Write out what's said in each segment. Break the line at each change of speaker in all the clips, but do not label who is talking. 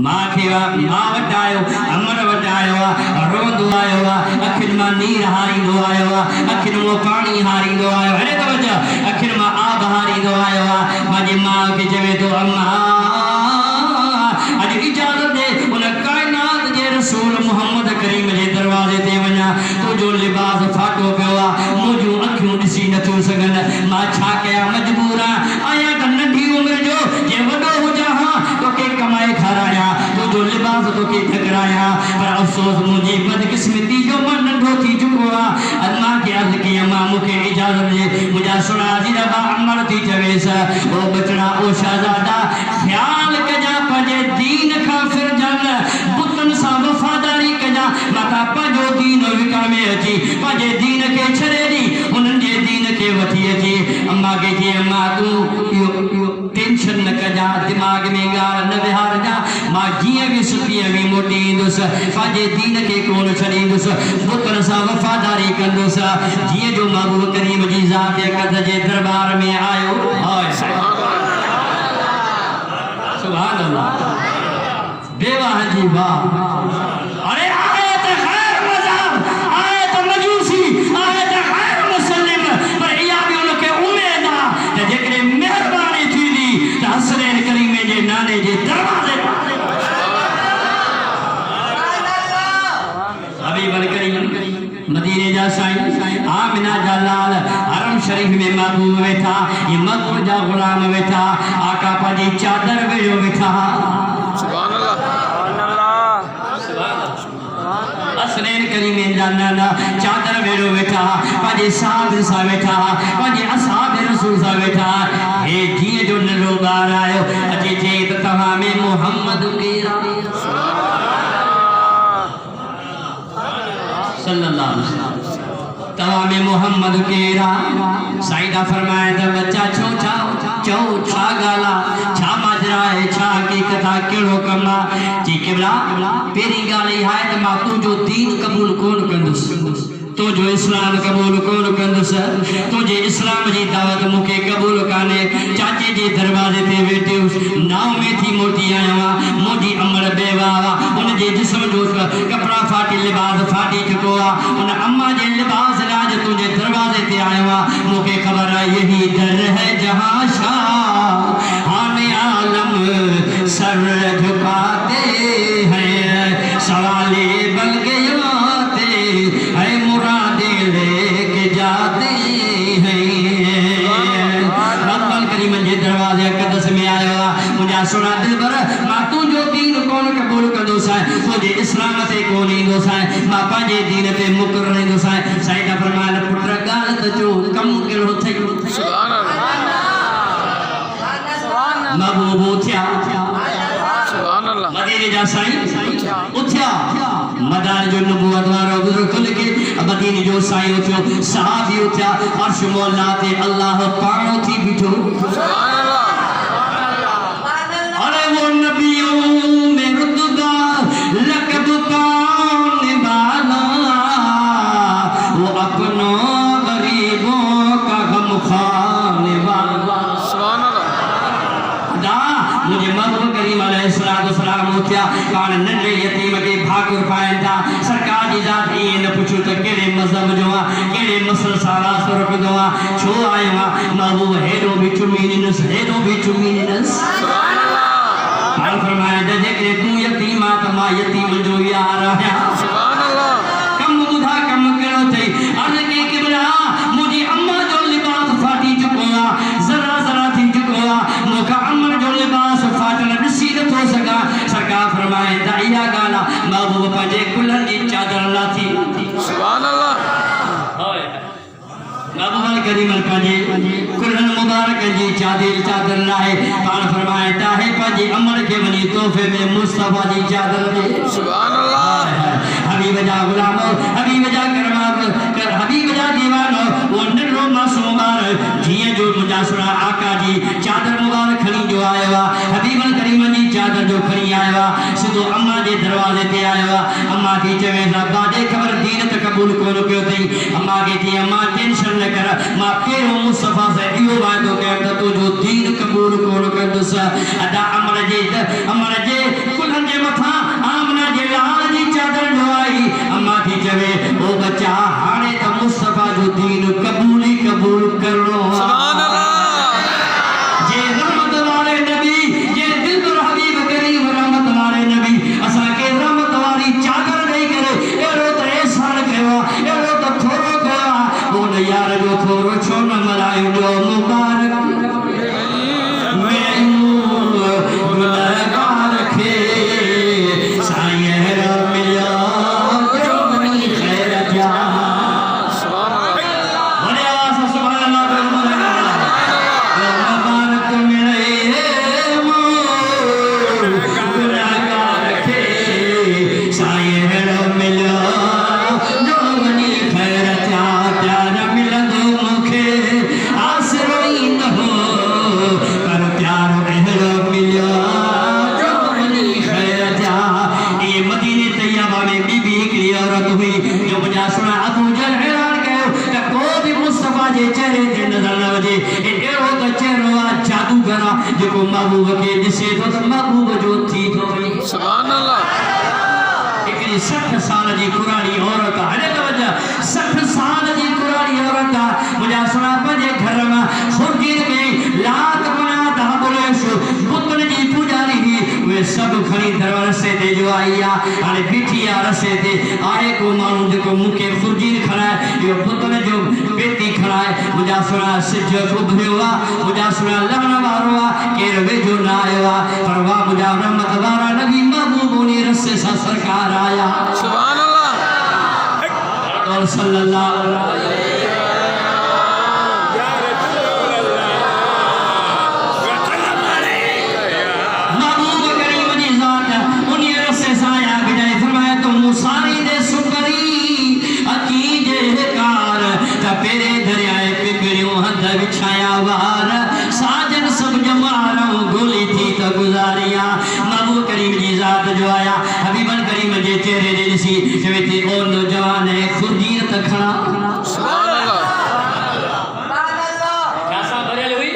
मां खे मां वटि आयो अमर वटि आयो रोंदो आयो अखियुनि मां नीर हारींदो आयो अखियुनि मां पाणी हारींदो आयो अरे तवजो अखियुनि मां आब हारींदो आयो मुंहिंजी मां खे चवे थो अम्मा अॼु इजाज़त दे उन काइनात जे रसूल मोहम्मद करीम जे दरवाज़े ते वञा तुंहिंजो लिबास फाटो पियो आहे मुंहिंजूं अखियूं ॾिसी नथियूं सघनि मां छा कयां मजबूर आहियां त नंढी उमिरि जो जे वॾो हुजां हा तोखे कमाए खारायां तुंहिंजो लिबास तोखे ठकरायां पर अफ़सोस मुंहिंजी बदकिस्मती जो मां नंढो थी चुको आहे मां खे अर्ज़ु कई मां मूंखे इजाज़त ॾे मुंहिंजा सुणा जी रबा अमर थी चवेसि ओ बचड़ा ओ शहज़ादा ख़्याल कजां पंहिंजे दीन खां फिरजनि बुतनि सां वफ़ादारी कजां मता पंहिंजो दीन विकामे अची पंहिंजे दीन खे छॾे ॾी उन्हनि जे दीन खे वठी अची अम्मा खे चई अम्मा तूं इहो टेंशन न कजां दिमाग़ में ॻाल्हि न विहारजां मां जीअं बि सुठीअ में मोटी ईंदुसि पंहिंजे दीन खे कोन छॾींदुसि बुतनि सां वफ़ादारी कंदुसि जीअं जो महबूब करीम जी ज़ात क़द जे दरबार में आयो सुभान अल्लाह बेवाह जी वाह अरे आए तो खैर मज़हब आए तो मजूसी आए तो खैर मुस्लिम पर इहा बि उनखे उमेद आहे त जेकॾहिं महिरबानी थींदी त हसनैन करीम जे नाने जे दरवाज़े हबीबल करीम मदीने जा साईं आमिना जा लाल हरम शरीफ में महबूब वेठा ये मकबूल जा गुलाम वेठा आका पंहिंजी चादर वेझो वेठा सुभान अल्लाह हसनैन करीम जा नाना चादर वेझो वेठा पंहिंजे साहब सां वेठा पंहिंजे असहाब रसूल सां वेठा हे जीअं जो नंढो ॿार आयो अचे चई त तव्हां में मोहम्मद केरु सल्लल्लाहु अलैहि वसल्लम तव्हां में मोहम्मद केरु साईदा फरमाए त बच्चा छो छा चओ छा ॻाल्हि आहे छा माजरा आहे छा हक़ीक़त आहे कहिड़ो कमु आहे जी क़िबला पहिरीं ॻाल्हि इहा आहे त मां तुंहिंजो दीन क़बूल कोन कंदुसि तुंहिंजो इस्लाम क़बूल कोन कंदुसि तुंहिंजे इस्लाम जी दावत मूंखे क़बूल कान्हे चाचे जे दरवाज़े ते वेठी नाव में थी मोटी आयो आहियां मुंहिंजी अमर बेवाह आहे उनजे जिस्म जो कपिड़ा फाटी लिबास फाटी चुको आहे उन अम्मा जे लिबास लाइ तुंहिंजे दरवाज़े ते आयो आहे मूंखे ख़बर आहे यही दर है जहाँ शाह आने आलम सर झुकाते हैं सवाले बन के आते है मुरादे लेके जाते हैं रब्बुल करीम जे दरवाज़े क़दस में आयो आहे मुंहिंजा सुणा दिलबर मां तुंहिंजो दीन कोन क़बूल कंदुसि तुंहिंजे इस्लाम ते कोन ईंदुसि मां पंहिंजे दीन ते मुक़रर रहंदुसि साईं फरमाइनि पुट ॻाल्हि त चओ कमु कहिड़ो थई सुभान अल्लाह महबूब उथिया सुभान अल्लाह मदीने जा साईं उथिया मदान जो नबूवत वारो गुज़र खुल के मदीने जो साईं उथियो सहाबी उथिया अर्श मौला ते अल्लाह पाण उथी बीठो सुभान अल्लाह अरे वो नबियों में रुतबा लक़ब पाने वाला वो अपनों गरीबों का गम खाने वाला सुभान अल्लाह मुझे महबूब करीम अलैहिस्सलाम उथिया कान नंढे यतीम के भाकुर पाइनि था सरकार जी ज़ात ईअं न पुछो त कहिड़े मज़हब जो आहे कहिड़े मसल सां रास्तो रखंदो आहे छो आयो आहे महबूब हेॾो बि चुमी ॾिनसि हेॾो बि चुमी ॾिनसि हाल फरमाए त जेकॾहिं तूं यतीम आहे त मां यतीम जो यार आहियां कमु ॿुधा कमु कहिड़ो अथई अर्ज़ कई क़िबला मुंहिंजी अम्मा जो लिबास फाटी चुको आहे ज़रा ज़रा थी चुको आहे मूंखां अमर जो लिबास फाटल ॾिसी नथो सघां सरकार फरमाए त इहा ॻाल्हि आहे महबूब पंहिंजे कुल्हनि जी चादर लाथी सुभान अल्लाह महबूब करीम पंहिंजे कुल्हनि मुबारक जी चादर लाहे पाण फरमाए त आहे पंहिंजे अमर खे वञी तोहफ़े में मुस्तफ़ा जी चादर ॾे सुभान अल्लाह हबीब जा गुलाम हबीब जा हबीब जा दीवानो वो नंढो मासूम ॿार जीअं जो मुंहिंजा सुणा आका जी चादर मुबारक खणी जो आयो आहे हबीब करीम जी चादर जो खणी आयो आहे सिधो अम्मा जे दरवाज़े ते आयो आहे अम्मा खे चवेसि अब्बा ॾे ख़बर दीन त क़बूल कोन कयो अथई अम्मा खे चई अम्मा टेंशन न कर मां पहिरों मुस्तफ़ा सां इहो वाइदो कयमि त तुंहिंजो दीन क़बूल कोन कंदुसि अदा अमर जे कुल्हनि जेको महबूब के ॾिसे थो त महबूब जो थी थो वञे।
सुभान अल्लाह।
हिकिड़ी 60 साल जी कुराड़ी औरत आहे, हले तवज्जो, 60 साल जी कुराड़ी औरत आहे। मुंहिंजा सुणा पंहिंजे घर मां खुर्जीन खे लात मनात हबुलेश बुतनि जी पुॼारी हुई, उहे सभु खणी दरबार रस्ते ते जो आई आहे। हाणे बीठी आहे रस्ते ते, आहे को माण्हू जेको मूंखे खुर्जीन खणाए, इहो बुतनि जो पेती खणाए। मुंहिंजा सुणा सिज उभिरियो आहे, मुंहिंजा सुणा लहण वारो आहे, केरु वेझो न आयो आहे, पर वाह मुंहिंजा रहमत वारा नबी महबूब उन रस्ते सां सरकार आया।
सुभान अल्लाह।
और सल्लल्लाहु अलैहि महबूब करीम जी ज़ात उन रस्ते सां आया। बिजाए फरमाया तो मुसारी दे सुकरी अकी जे कार त पेरे दरियाए पिपरियो हंध विछाया वार साजन सब जमारो गोली थी त गुजारिया। महबूब करीम जी ज़ात जो आया, हबीबन करीम जे चेहरे दे ॾिसी चवे थी ओ नौजवान है खुर्जीन त खणा।
सुभान अल्लाह।
छा सां भरियल हुई?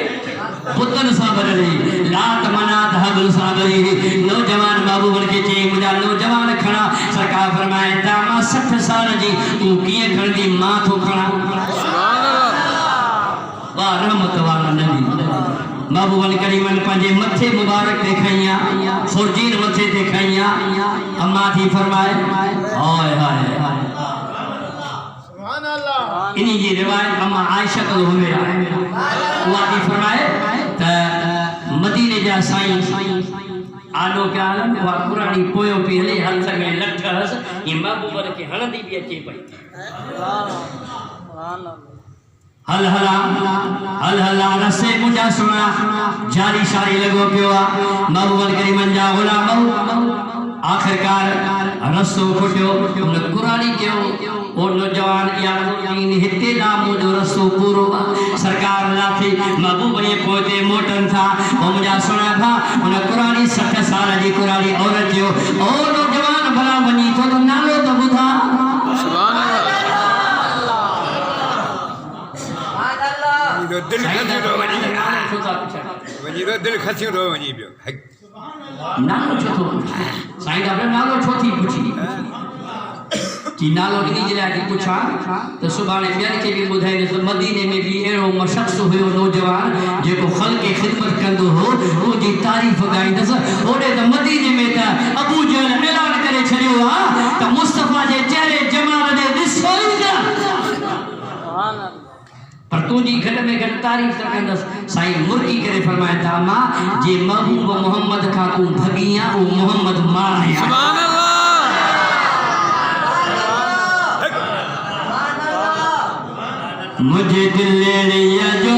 बुतन सां भरियल हुई, लात मनात हबल सां भरी हुई। नौजवान महबूबन खे चई मुंहिंजा नौजवान खणा। सरकार फरमाए त मां 60 साल जी, तूं कीअं खणंदी, मां थो खणा।
सुभान अल्लाह।
वाह रहमत वारा नबी महबूबन करीमन पंहिंजे मथे मुबारक ते खईया, खुर्जीन मथे ते खईया। अम्मा थी फरमाए हाय हाय
सुभान अल्लाह।
इन्हीं जी रिवायत अम्मा आयशा तो हुमेरा उहा थी फरमाए त मदीने जा साईं आलो के आलम उहा कुरानी पोयो पई हले, हथ में लठ हस, ये महबूबन खे हणंदी बि अचे पई। हल हला हल हला रसे मुंहिंजा सुणा जारी शारी लॻो पियो आहे। महबूबन करीमन जा ग़ुलाम आख़िरकार रस्तो खुटियो, हुन कुरानी कयो ओ नौजवान या हिते ना मुंहिंजो रस्तो पूरो आहे। सरकार लाथी महबूब जे पोइते मोटनि था। ओ मुंहिंजा सुणा था हुन कुरानी 60 साल जी कुरानी औरत जो ओ नौजवान भला वञी थो त नालो त ॿुधा।
सुभान अल्लाह।
दिल खसी रो वनी
वञी
दिल खसी रो वनी पियो
नालो छो थो साईं ॾाढो नालो छो थी पुछी कि नालो इन जे लाइ पुछा त सुभाणे ॿियनि खे बि ॿुधाईंदुसि। मदीने में बि अहिड़ो शख़्स हुयो नौजवान जेको ख़ल्क़ खे ख़िदमत कंदो हो, उनजी तारीफ़ ॻाईंदुसि। होॾे त मदीने में त अबू जहल ऐलान करे छॾियो आहे त मुस्तफ़ा जे चेहरे जमाल ॾे ॾिसो ई न, पर तुझी घट में घट तारीफ त कंदसि। साईं मुर्गी करे फरमाए था मां जे महबूब मोहम्मद खां तूं भॻिया ओ मोहम्मद मारिया।
सुभान अल्लाह।
मुझे दिल जो